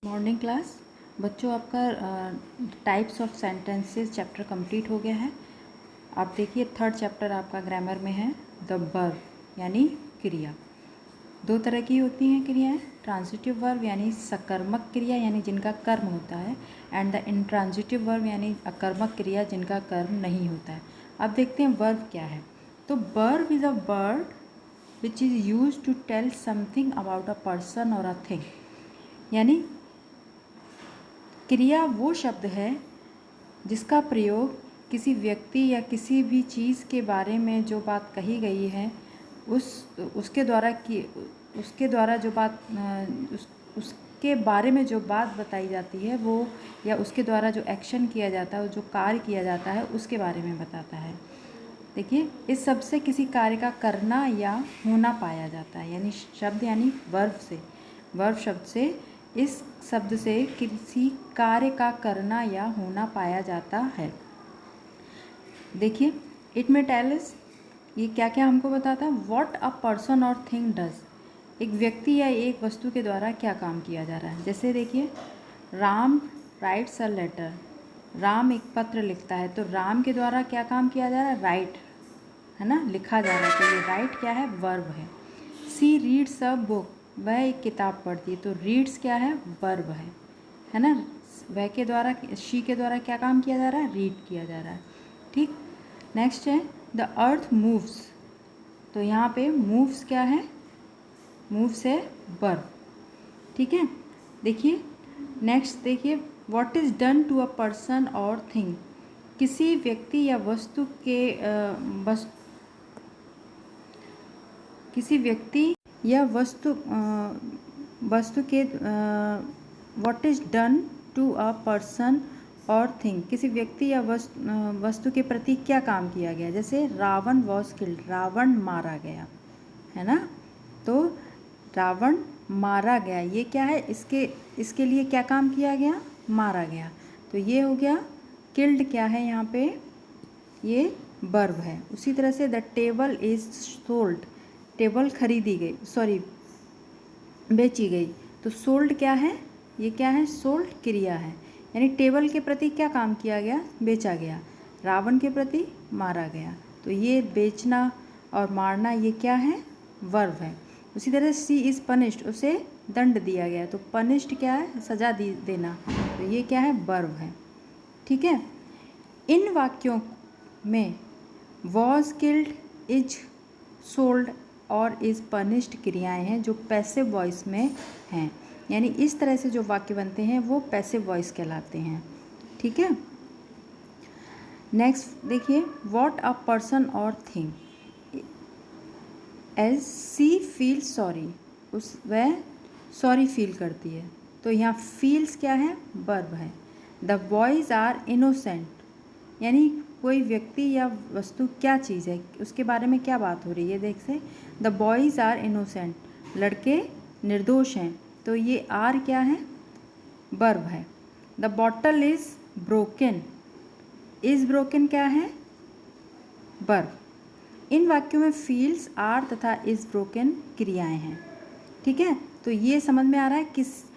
Morning class बच्चों, आपका types of sentences chapter complete हो गया है। आप देखिए थर्ड चैप्टर आपका ग्रामर में है द वर्ब यानी क्रिया। दो तरह की होती हैं क्रियाएं, ट्रांजिटिव वर्ब यानी सकर्मक क्रिया यानी जिनका कर्म होता है, एंड द इंट्रांजिटिव वर्ब यानी अकर्मक क्रिया जिनका कर्म नहीं होता है। अब देखते हैं वर्ब क्या है। तो verb is a word which is use to tell something about a person और अ थिंग। यानी क्रिया वो शब्द है जिसका प्रयोग किसी व्यक्ति या किसी भी चीज़ के बारे में जो बात कही गई है उसके द्वारा जो बात उसके बारे में जो बात बताई जाती है वो, या उसके द्वारा जो एक्शन किया जाता है, जो कार्य किया जाता है उसके बारे में बताता है। देखिए, इस शब्द से किसी कार्य का करना या होना पाया जाता है। यानी शब्द यानी वर्ब शब्द से, इस शब्द से किसी कार्य का करना या होना पाया जाता है। देखिए, इट में टेल अस, ये क्या क्या हमको बताता है। व्हाट अ पर्सन और थिंग डज, एक व्यक्ति या एक वस्तु के द्वारा क्या काम किया जा रहा है। जैसे देखिए, Ram writes a letter, Ram एक पत्र लिखता है, तो राम के द्वारा क्या काम किया जा रहा है, राइट है ना, लिखा जा रहा है। तो ये राइट क्या है, वर्ब है। सी रीड्स अ बुक, वह एक किताब पढ़ती है, तो रीड्स क्या है, वर्ब है ना। वह के द्वारा, शी के द्वारा क्या काम किया जा रहा है, रीड किया जा रहा है। ठीक, नेक्स्ट है द अर्थ मूव्स, तो यहाँ पे मूव्स क्या है, मूव्स है वर्ब। ठीक है, देखिए नेक्स्ट देखिए, what is done to a person और थिंग, किसी व्यक्ति या वस्तु के किसी व्यक्ति या वस्तु के what is done to a person और थिंग, किसी व्यक्ति या वस्तु के प्रति क्या काम किया गया। जैसे रावण वॉज किल्ड, रावण मारा गया, है ना। तो रावण मारा गया, ये क्या है, इसके लिए क्या काम किया गया, मारा गया। तो ये हो गया। किल्ड क्या है यहाँ पे, ये वर्ब है। उसी तरह से the table is sold, table खरीदी गई, सॉरी बेची गई। तो सोल्ड क्या है, ये क्या है, सोल्ड क्रिया है। यानी टेबल के प्रति क्या काम किया गया, बेचा गया। रावण के प्रति मारा गया, तो ये बेचना और मारना ये क्या है, वर्ब है। उसी तरह सी इज़ पनिश्ड, उसे दंड दिया गया, तो पनिश्ड क्या है, सजा देना, तो ये क्या है, वर्ब है। ठीक है, इन वाक्यों में वॉज किल्ड, इज सोल्ड और इज़ पनिश्ड क्रियाएं हैं जो पैसिव वॉइस में हैं। यानी इस तरह से जो वाक्य बनते हैं वो पैसिव वॉइस कहलाते हैं। ठीक है, नेक्स्ट देखिए, व्हाट अ पर्सन और थिंग, एज सी फील सॉरी, वह सॉरी फील करती है, तो यहाँ फील्स क्या है, वर्ब है। द बॉयज़ आर इनोसेंट, यानी कोई व्यक्ति या वस्तु क्या चीज़ है उसके बारे में क्या बात हो रही है। देख से, द बॉयज़ आर इनोसेंट, लड़के निर्दोष हैं, तो ये आर क्या है, वर्ब है। The bottle is broken, is broken क्या है, वर्ब। इन वाक्यों में फील्स, आर तथा इज़ ब्रोकन क्रियाएं हैं। ठीक है, तो ये समझ में आ रहा है,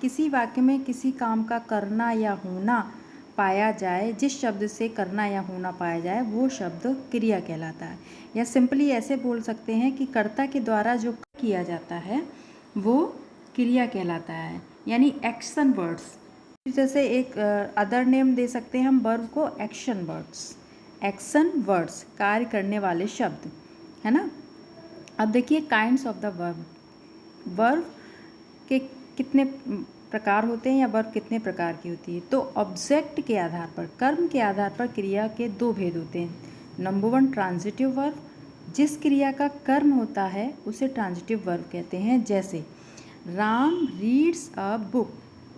किसी वाक्य में किसी काम का करना या होना पाया जाए, जिस शब्द से करना या होना पाया जाए वो शब्द क्रिया कहलाता है। या सिंपली ऐसे बोल सकते हैं कि कर्ता के द्वारा जो किया जाता है वो क्रिया कहलाता है, यानी एक्शन वर्ड्स। जैसे एक अदर नेम दे सकते हैं हम वर्ब को, एक्शन वर्ड्स, एक्शन वर्ड्स, कार्य करने वाले शब्द, है ना। अब देखिए kinds of the verb, verb के कितने प्रकार होते हैं या वर्ब कितने प्रकार की होती है। तो ऑब्जेक्ट के आधार पर, कर्म के आधार पर क्रिया के दो भेद होते हैं। नंबर 1 ट्रांजिटिव वर्ब, जिस क्रिया का कर्म होता है उसे ट्रांजिटिव वर्ब कहते हैं। जैसे Ram reads a book,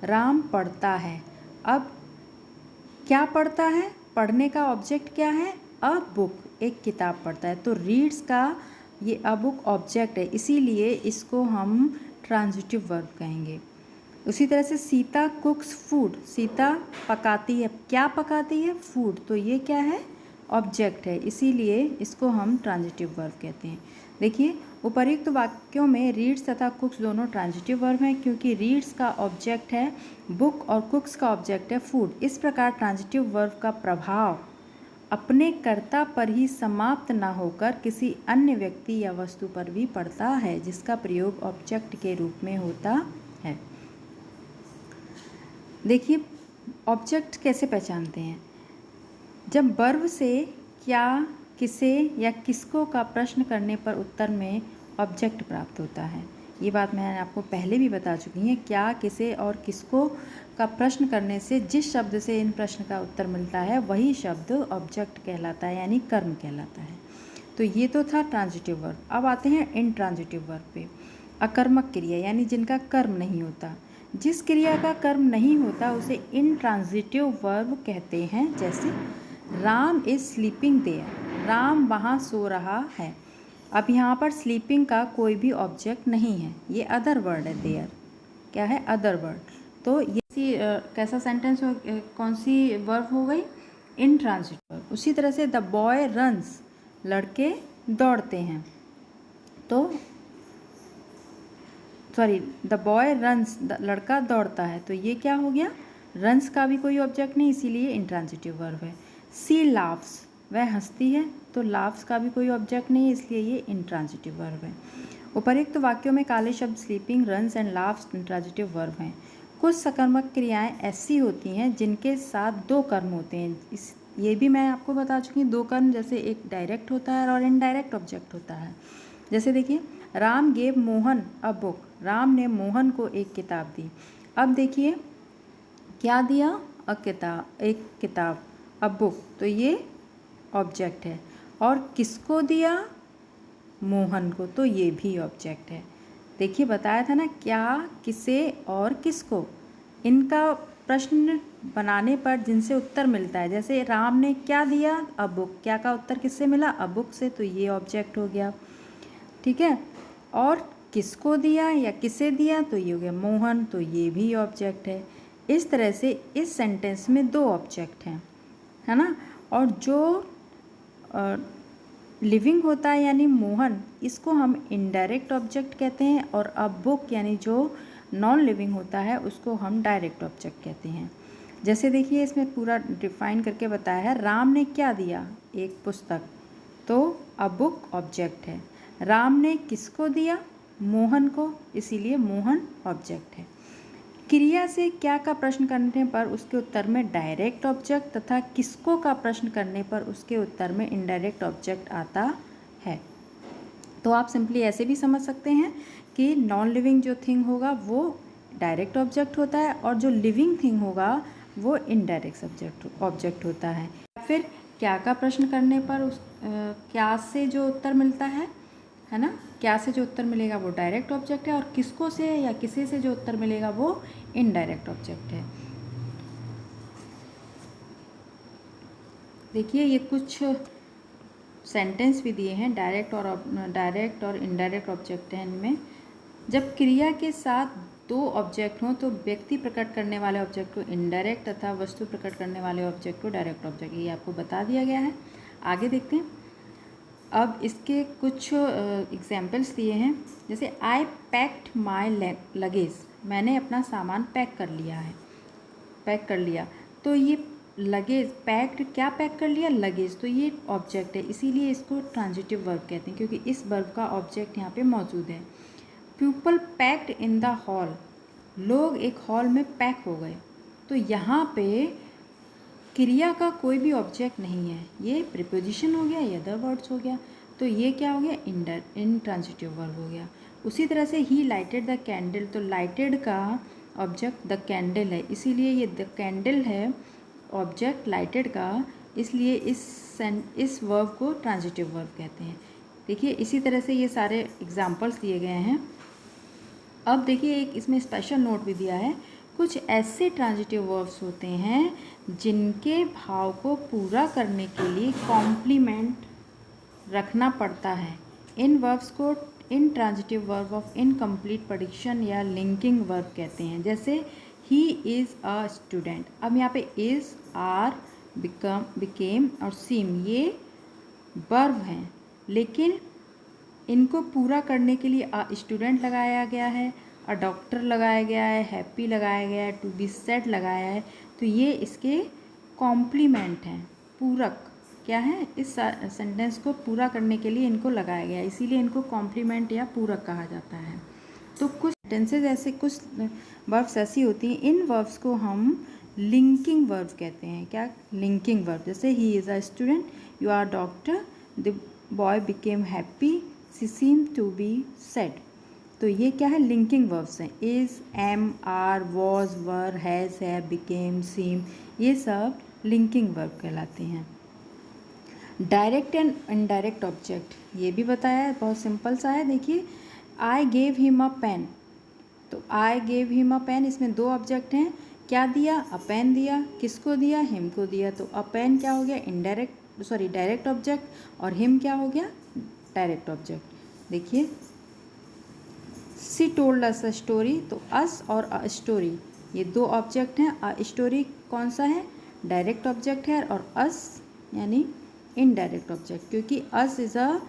Ram पढ़ता है। अब क्या पढ़ता है, पढ़ने का ऑब्जेक्ट क्या है, अ बुक, एक किताब पढ़ता है, तो रीड्स का ये अ बुक ऑब्जेक्ट है, इसीलिए इसको हम ट्रांजिटिव वर्ब कहेंगे। उसी तरह से सीता कुक्स फूड, सीता पकाती है, क्या पकाती है, फूड, तो ये क्या है, ऑब्जेक्ट है, इसीलिए इसको हम ट्रांजिटिव वर्ब कहते हैं। देखिए उपर्युक्त वाक्यों में रीड्स तथा कुक्स दोनों ट्रांजिटिव वर्ब हैं, क्योंकि रीड्स का ऑब्जेक्ट है बुक और कुक्स का ऑब्जेक्ट है फूड। इस प्रकार ट्रांजिटिव वर्ब का प्रभाव अपने कर्ता पर ही समाप्त न होकर किसी अन्य व्यक्ति या वस्तु पर भी पड़ता है, जिसका प्रयोग ऑब्जेक्ट के रूप में होता है। देखिए ऑब्जेक्ट कैसे पहचानते हैं। जब वर्ब से क्या, किसे या किसको का प्रश्न करने पर उत्तर में ऑब्जेक्ट प्राप्त होता है। ये बात मैंने आपको पहले भी बता चुकी है। क्या, किसे और किसको का प्रश्न करने से जिस शब्द से इन प्रश्न का उत्तर मिलता है वही शब्द ऑब्जेक्ट कहलाता है, यानी कर्म कहलाता है। तो ये तो था ट्रांजिटिव वर्ब। अब आते हैं इनट्रांजिटिव वर्ब पे। अकर्मक क्रिया यानी जिनका कर्म नहीं होता। जिस क्रिया का कर्म नहीं होता उसे इनट्रांजिटिव वर्ब कहते हैं। जैसे Ram is sleeping there, Ram वहाँ सो रहा है। अब यहाँ पर स्लीपिंग का कोई भी ऑब्जेक्ट नहीं है, ये अदर वर्ड है। देयर क्या है? Other word. तो ये कैसा सेंटेंस हो, कौन सी वर्ब हो गई? Intransitive verb. उसी तरह से द बॉय रन्स, लड़के दौड़ते हैं। तो सॉरी, द बॉय रन्स, लड़का दौड़ता है। तो ये क्या हो गया? रन्स का भी कोई ऑब्जेक्ट नहीं, इसीलिए इनट्रांजिटिव वर्ब है। सी लाफ्स, वह हंसती है। तो लाफ्स का भी कोई ऑब्जेक्ट नहीं है, इसलिए ये इनट्रांजिटिव वर्ब है। उपर्युक्त वाक्यों में काले शब्द sleeping, runs and laughs intransitive verb हैं। कुछ सकर्मक क्रियाएं ऐसी होती हैं जिनके साथ दो कर्म होते हैं। ये भी मैं आपको बता चुकी हूँ। दो कर्म, जैसे एक डायरेक्ट होता है और इनडायरेक्ट ऑब्जेक्ट होता है। जैसे देखिए, Ram gave Mohan a book, Ram ने मोहन को एक किताब दी। अब देखिए क्या दिया? एक किताब, अ बुक, तो ये ऑब्जेक्ट है। और किसको दिया? मोहन को, तो ये भी ऑब्जेक्ट है। देखिए बताया था ना, क्या, किसे और किसको, इनका प्रश्न बनाने पर जिनसे उत्तर मिलता है। जैसे राम ने क्या दिया? अ बुक, क्या का उत्तर किससे मिला? अ बुक से, तो ये ऑब्जेक्ट हो गया। ठीक है। और किसको दिया या किसे दिया? तो ये हो गया मोहन, तो ये भी ऑब्जेक्ट है। इस तरह से इस सेंटेंस में दो ऑब्जेक्ट हैं, है ना। और जो लिविंग होता है यानी मोहन, इसको हम इनडायरेक्ट ऑब्जेक्ट कहते हैं। और अ बुक यानी जो नॉन लिविंग होता है उसको हम डायरेक्ट ऑब्जेक्ट कहते हैं। जैसे देखिए इसमें पूरा डिफाइन करके बताया है। राम ने क्या दिया? एक पुस्तक, तो अ बुक ऑब्जेक्ट है। राम ने किसको दिया? मोहन को, इसीलिए मोहन ऑब्जेक्ट है। क्रिया से क्या का प्रश्न करने पर उसके उत्तर में डायरेक्ट ऑब्जेक्ट तथा किसको का प्रश्न करने पर उसके उत्तर में इनडायरेक्ट ऑब्जेक्ट आता है। तो आप सिंपली ऐसे भी समझ सकते हैं कि नॉन लिविंग जो थिंग होगा वो डायरेक्ट ऑब्जेक्ट होता है और जो लिविंग थिंग होगा वो इनडायरेक्ट ऑब्जेक्ट होता है। फिर क्या का प्रश्न करने पर उस क्या से जो उत्तर मिलता है ना, क्या से जो उत्तर मिलेगा वो डायरेक्ट ऑब्जेक्ट है। और किसको से या किसी से जो उत्तर मिलेगा वो इनडायरेक्ट ऑब्जेक्ट है। देखिए ये कुछ सेंटेंस भी दिए हैं, डायरेक्ट और इनडायरेक्ट ऑब्जेक्ट हैं इनमें। जब क्रिया के साथ दो ऑब्जेक्ट हों तो व्यक्ति प्रकट करने वाले ऑब्जेक्ट को इनडायरेक्ट तथा वस्तु प्रकट करने वाले ऑब्जेक्ट को डायरेक्ट ऑब्जेक्ट, ये आपको बता दिया गया है। आगे देखते हैं। अब इसके कुछ एग्जाम्पल्स दिए हैं। जैसे आई पैक्ड माई लगेज, मैंने अपना सामान पैक कर लिया है, पैक कर लिया। तो ये लगेज, पैक्ड, क्या पैक कर लिया? लगेज, तो ये ऑब्जेक्ट है, इसीलिए इसको ट्रांजिटिव वर्ब कहते हैं, क्योंकि इस वर्ब का ऑब्जेक्ट यहाँ पे मौजूद है। People packed in the hall, लोग एक हॉल में पैक हो गए। तो यहाँ पे क्रिया का कोई भी ऑब्जेक्ट नहीं है, ये प्रीपोजिशन हो गया, ये अदर वर्ड्स हो गया। तो ये क्या हो गया? इनट्रांजिटिव वर्ब हो गया। उसी तरह से ही लाइटेड द कैंडल, तो लाइटेड का ऑब्जेक्ट द कैंडल है, इसीलिए ये द कैंडल है ऑब्जेक्ट लाइटेड का, इसलिए इस वर्ब को ट्रांजिटिव वर्ब कहते हैं। देखिए इसी तरह से ये सारे एग्जाम्पल्स दिए गए हैं। अब देखिए एक इसमें स्पेशल नोट भी दिया है। कुछ ऐसे ट्रांजिटिव वर्ब्स होते हैं जिनके भाव को पूरा करने के लिए कॉम्प्लीमेंट रखना पड़ता है। इन वर्ब्स को intransitive verb of incomplete prediction या लिंकिंग वर्ब कहते हैं। जैसे ही इज़ अ स्टूडेंट, अब यहाँ पे इज़, आर, बिकम, बिकेम और सीम ये वर्ब हैं, लेकिन इनको पूरा करने के लिए अ स्टूडेंट लगाया गया है, अ डॉक्टर लगाया गया है, हैप्पी लगाया गया है, टू बी सेड लगाया है। तो ये इसके कॉम्प्लीमेंट हैं, पूरक क्या है, इस सेंटेंस को पूरा करने के लिए इनको लगाया गया है, इसीलिए इनको कॉम्प्लीमेंट या पूरक कहा जाता है। तो कुछ सेंटेंसेज ऐसे, कुछ वर्ब्स ऐसी होती हैं, इन वर्ब्स को हम लिंकिंग वर्ब कहते हैं। क्या? Linking verb. जैसे he is a student, you are doctor, the boy became happy, she seem to be sad. तो ये क्या है? लिंकिंग वर्ब्स हैं। Is, am, are, was, were, has, have, became, seem, ये सब लिंकिंग वर्ब कहलाते हैं। डायरेक्ट एंड इनडायरेक्ट ऑब्जेक्ट, ये भी बताया है, बहुत सिंपल सा है। देखिए, I gave him a pen, तो I gave him a pen, इसमें दो ऑब्जेक्ट हैं। क्या दिया? अ पेन दिया। किसको दिया? हिम को दिया। तो अ पेन क्या हो गया? इनडायरेक्ट, सॉरी डायरेक्ट ऑब्जेक्ट, और हिम क्या हो गया? Direct object. देखिए, सी टोल्ड अस अ स्टोरी, तो अस और अ स्टोरी ये दो ऑब्जेक्ट हैं। अ स्टोरी कौन सा है? डायरेक्ट ऑब्जेक्ट है, और अस यानी इनडायरेक्ट ऑब्जेक्ट, क्योंकि us is a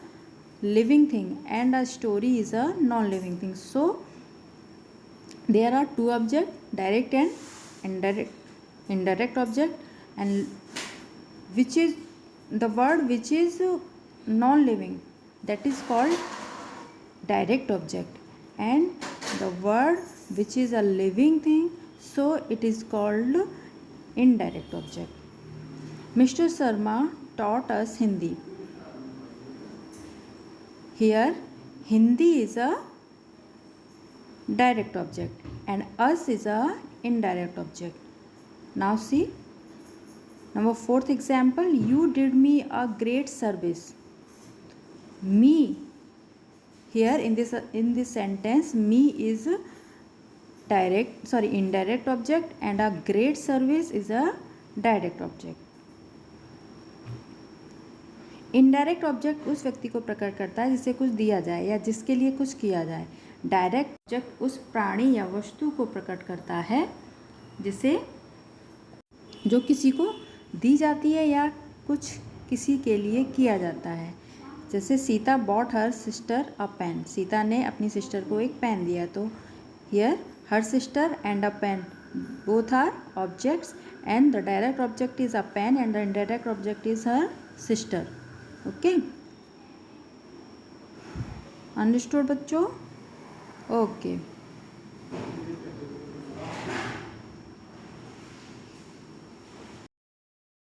living thing and a story is a non living thing. So there are two objects, direct and indirect object, and which is the word which is non living, that is called direct object, and the word which is a living thing, so it is called indirect object. Mr. Sharma taught us Hindi. Here Hindi is a direct object and us is a indirect object. Now see number fourth example, you did me a great service. Me, here in this sentence, me is indirect object, and a great service is a direct object. Indirect object उस व्यक्ति को प्रकट करता है जिसे कुछ दिया जाए या जिसके लिए कुछ किया जाए। डायरेक्ट ऑब्जेक्ट उस प्राणी या वस्तु को प्रकट करता है जिसे, जो किसी को दी जाती है या कुछ किसी के लिए किया जाता है। जैसे Sita bought her sister a pen, Sita ने अपनी सिस्टर को एक पेन दिया। तो here her sister and a pen both are objects, and the direct object is a pen and the indirect object is her sister. Okay, understood बच्चों? Okay.